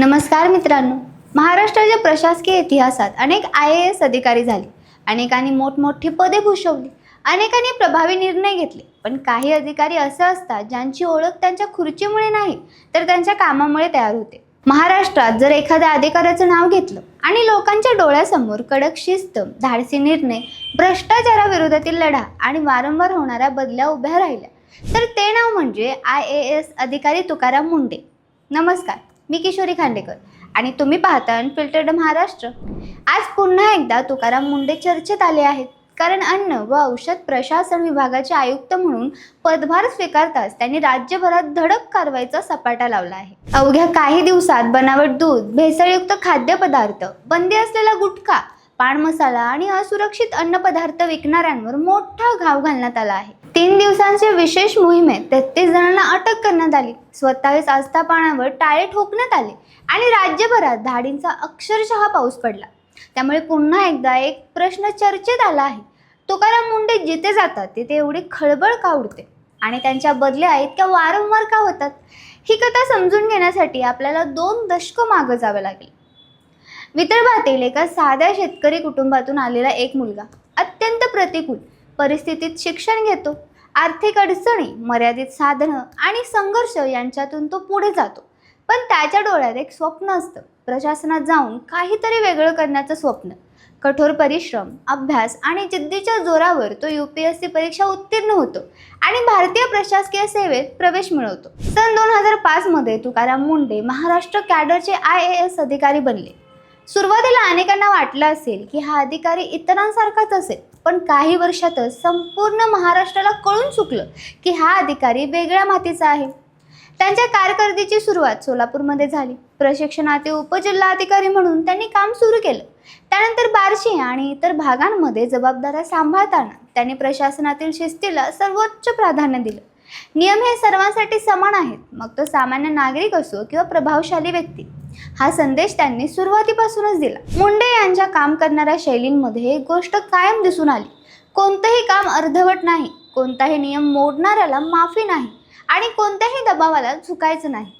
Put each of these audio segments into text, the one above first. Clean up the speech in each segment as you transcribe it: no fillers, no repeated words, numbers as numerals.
नमस्कार मित्रांनो, महाराष्ट्राच्या प्रशासकीय इतिहासात अनेक IAS अधिकारी झाले, अनेकांनी मोठमोठी पदे भूषवली, अनेकांनी प्रभावी निर्णय घेतले. पण काही अधिकारी असे असतात ज्यांची ओळख त्यांच्या खुर्चीमुळे नाही तर त्यांच्या कामामुळे तयार होते. महाराष्ट्रात जर एखाद्या अधिकाऱ्याचं नाव घेतलं आणि लोकांच्या डोळ्यासमोर कडक शिस्त, धाडसी निर्णय, भ्रष्टाचाराविरोधातील लढा आणि वारंवार होणाऱ्या बदल्या उभ्या राहिल्या तर ते नाव म्हणजे IAS अधिकारी तुकाराम मुंढे. नमस्कार, मी किशोरी खांडेकर आणि तुम्ही पाहता अनफिल्टर्ड महाराष्ट्र. आज पुन्हा एकदा तुकाराम मुंढे चर्चेत आले आहेत, कारण अन्न व औषध प्रशासन विभागाचे आयुक्त म्हणून पदभार स्वीकारताच त्यांनी राज्यभरात धडक कारवाईचा सपाटा लावला आहे. अवघ्या काही दिवसात बनावट दूध, भेसळयुक्त खाद्यपदार्थ, बंदी असलेला गुटखा, पान मसाला आणि असुरक्षित अन्नपदार्थ विकणाऱ्यांवर मोठा घाव घालण्यात आला आहे. 3 दिवसांच्या विशेष मोहिमेत 33 जणांना अटक करण्यात आली, 27 आस्थापनांवर टाळे ठोकण्यात आले आणि राज्यभरात धाडींचा अक्षरशः पाऊस पडला. त्यामुळे पुन्हा एकदा एक प्रश्न चर्चेत आला आहे, तुकाराम मुंढे जिथे जातात तिथे एवढी खळबळ का उडते आणि त्यांच्या बदल्या इतक्या वारंवार का होतात? ही कथा समजून घेण्यासाठी आपल्याला 2 दशकं मागे जावे लागेल. विदर्भातील एका साध्या शेतकरी कुटुंबातून आलेला एक मुलगा अत्यंत प्रतिकूल परिस्थितीत शिक्षण घेतो. आर्थिक अडचणी, मर्यादित साधनं आणि संघर्ष यांच्यातून तो पुढे जातो. पण त्याच्या डोळ्यात एक स्वप्न असतं, प्रशासनात जाऊन काहीतरी वेगळं करण्याचं स्वप्न. कठोर परिश्रम, अभ्यास आणि जिद्दीच्या जोरावर तो UPSC परीक्षा उत्तीर्ण होतो आणि भारतीय प्रशासकीय सेवेत प्रवेश मिळवतो. सन 2005 मध्ये तुकाराम मुंढे महाराष्ट्र कॅडरचे IAS अधिकारी बनले. सुरुवातीला अनेकांना वाटलं असेल की हा अधिकारी इतरांसारखाच असेल, पण काही वर्षातच संपूर्ण महाराष्ट्राला कळून चुकलं की हा अधिकारी वेगळ्या मातीचा आहे. त्यांच्या कारकिर्दीची सुरुवात सोलापूरमध्ये झाली. प्रशिक्षणातील उपजिल्हाधिकारी म्हणून त्यांनी काम सुरू केलं. त्यानंतर बार्शी आणि इतर भागांमध्ये जबाबदाऱ्या सांभाळताना त्यांनी प्रशासनातील शिस्तीला सर्वोच्च प्राधान्य दिलं. नियम हे सर्वांसाठी समान आहेत, मग तो सामान्य नागरिक असो किंवा प्रभावशाली व्यक्ती. हा संदेश त्यांनी सुरुवातीपासूनच दिला. मुंढे यांच्या काम करणाऱ्या शैलींमध्ये एक गोष्ट कायम दिसून आली, कोणतंही काम अर्धवट नाही, कोणताही नियम मोडणाऱ्याला माफी नाही आणि कोणत्याही दबावाला झुकायचं नाही.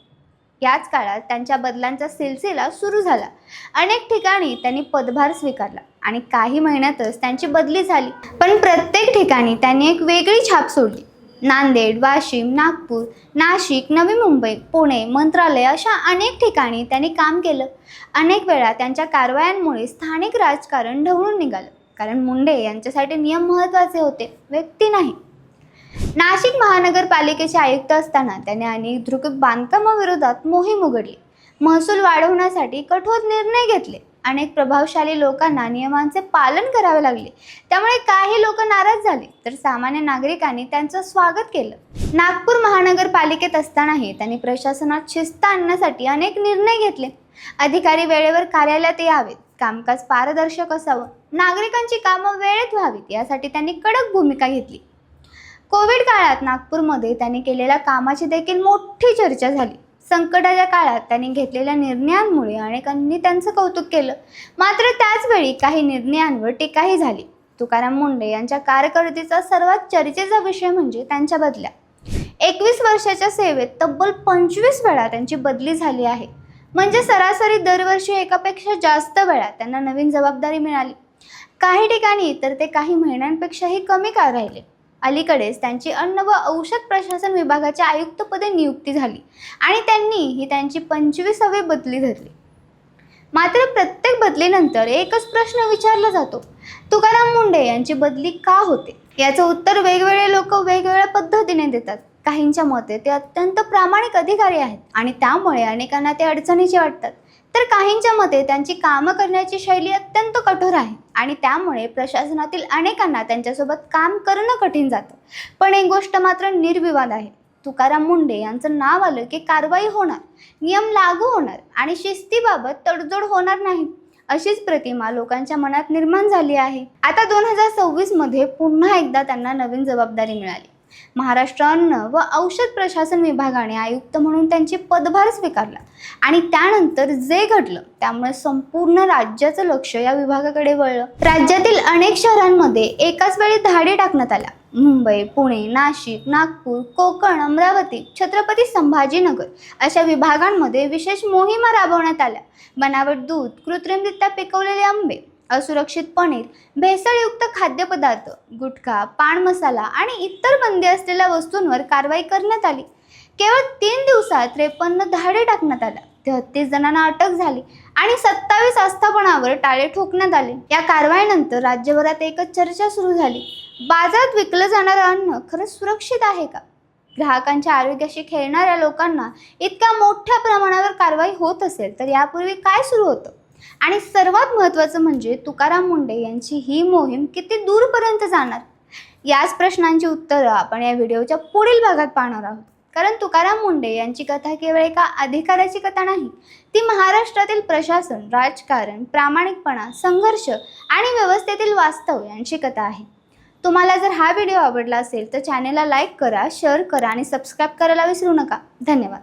याच काळात त्यांच्या बदलांचा सिलसिला सुरू झाला. अनेक ठिकाणी त्यांनी पदभार स्वीकारला आणि काही महिन्यातच त्यांची बदली झाली. पण प्रत्येक ठिकाणी त्यांनी एक वेगळी छाप सोडली. नांदेड, वाशिम, नागपूर, नाशिक, नवी मुंबई, पुणे, मंत्रालय अशा अनेक ठिकाणी त्यांनी काम केलं. अनेक वेळा त्यांच्या कारवायांमुळे स्थानिक राजकारण ढवळून निघालं, कारण मुंढे यांच्यासाठी नियम महत्त्वाचे होते, व्यक्ती नाही. नाशिक महानगरपालिकेचे आयुक्त असताना त्यांनी अनधिकृत बांधकामाविरोधात मोहीम उघडली. महसूल वाढवण्यासाठी कठोर निर्णय घेतले. अनेक प्रभावशाली लोकांना नियमांचे पालन करावे लागले. त्यामुळे काही लोक नाराज झाले तर सामान्य नागरिकांनी त्यांचं स्वागत केलं. नागपूर महानगरपालिकेत असतानाही त्यांनी प्रशासनात शिस्त आणण्यासाठी अनेक निर्णय घेतले. अधिकारी वेळेवर कार्यालयात यावेत, कामकाज पारदर्शक असावं, नागरिकांची कामं वेळेत व्हावीत यासाठी त्यांनी कडक भूमिका घेतली. कोविड काळात नागपूरमध्ये त्यांनी केलेल्या कामाची देखील मोठी चर्चा झाली. संकटाच्या काळात त्यांनी घेतलेल्या निर्णयांमुळे अनेकांनी त्यांचं कौतुक केलं. मात्र त्याच वेळी काही निर्णयांवर टीकाही झाली. तुकाराम मुंढे यांच्या कारकिर्दीचा सर्वात चर्चेचा विषय म्हणजे त्यांच्या बदल्या. 21 वर्षाच्या सेवेत तब्बल 25 वेळा त्यांची बदली झाली आहे. म्हणजे सरासरी दरवर्षी एकापेक्षा जास्त वेळा त्यांना नवीन जबाबदारी मिळाली. काही ठिकाणी तर ते काही महिन्यांपेक्षाही कमी काळ राहिले. अलीकडेच त्यांची अन्न व औषध प्रशासन विभागाच्या आयुक्तपदे नियुक्ती झाली आणि त्यांनी ही त्यांची 25वी बदली धरली. मात्र प्रत्येक बदलीनंतर एकच प्रश्न विचारला जातो, तुकाराम मुंढे यांची बदली का होते? याचं उत्तर वेगवेगळे लोक वेगवेगळ्या पद्धतीने देतात. काहींच्या मते ते अत्यंत प्रामाणिक अधिकारी आहेत आणि त्यामुळे अनेकांना ते अडचणीचे वाटतात, तर काहींच्या मते त्यांची कामं करण्याची शैली अत्यंत कठोर आहे आणि त्यामुळे प्रशासनातील अनेकांना त्यांच्यासोबत काम करणं कठीण जातं. पण एक गोष्ट मात्र निर्विवाद आहे, तुकाराम मुंढे यांचं नाव आलं की कारवाई होणार, नियम लागू होणार आणि शिस्तीबाबत तडजोड होणार नाही, अशीच प्रतिमा लोकांच्या मनात निर्माण झाली आहे. आता 2026 मध्ये पुन्हा एकदा त्यांना नवीन जबाबदारी मिळाली. महाराष्ट्र अन्न व औषध प्रशासन विभागाने आयुक्त म्हणून त्यांची पदभार स्वीकारला आणि त्यानंतर जे घडलं त्यामुळे संपूर्ण राज्याचं लक्ष या विभागाकडे वळलं. राज्यातील अनेक शहरांमध्ये एकाच वेळी धाडी टाकण्यात आल्या. मुंबई, पुणे, नाशिक, नागपूर, कोकण, अमरावती, छत्रपती संभाजीनगर अशा विभागांमध्ये विशेष मोहिमा राबवण्यात आल्या. बनावट दूध, कृत्रिमरित्या पिकवलेले आंबे, असुरक्षित पनीर, भेसळयुक्त खाद्यपदार्थ, गुटखा, पान मसाला आणि इतर बंदी असलेल्या वस्तूंवर कारवाई करण्यात आली. केवळ 3 दिवसात 53 धाडी टाकण्यात आल्या. 33 जणांना अटक झाली आणि 27 आस्थापनावर टाळे ठोकण्यात आले. या कारवाईनंतर राज्यभरात एकच चर्चा सुरू झाली. बाजारात विकलं जाणारं अन्न खरंच सुरक्षित आहे का? ग्राहकांच्या आरोग्याशी खेळणाऱ्या लोकांना इतक्या मोठ्या प्रमाणावर कारवाई होत असेल तर यापूर्वी काय सुरू होतं? आणि सर्वात महत्त्वाचं म्हणजे तुकाराम मुंढे यांची ही मोहीम किती दूरपर्यंत जाणार? याच प्रश्नांची उत्तरं आपण या व्हिडिओच्या पुढील भागात पाहणार आहोत. कारण तुकाराम मुंढे यांची कथा केवळ एका अधिकाऱ्याची कथा नाही, ती महाराष्ट्रातील प्रशासन, राजकारण, प्रामाणिकपणा, संघर्ष आणि व्यवस्थेतील वास्तव यांची कथा आहे. तुम्हाला जर हा व्हिडिओ आवडला असेल तर चॅनेलला लाईक करा, शेअर करा आणि सबस्क्राईब करायला विसरू नका. धन्यवाद.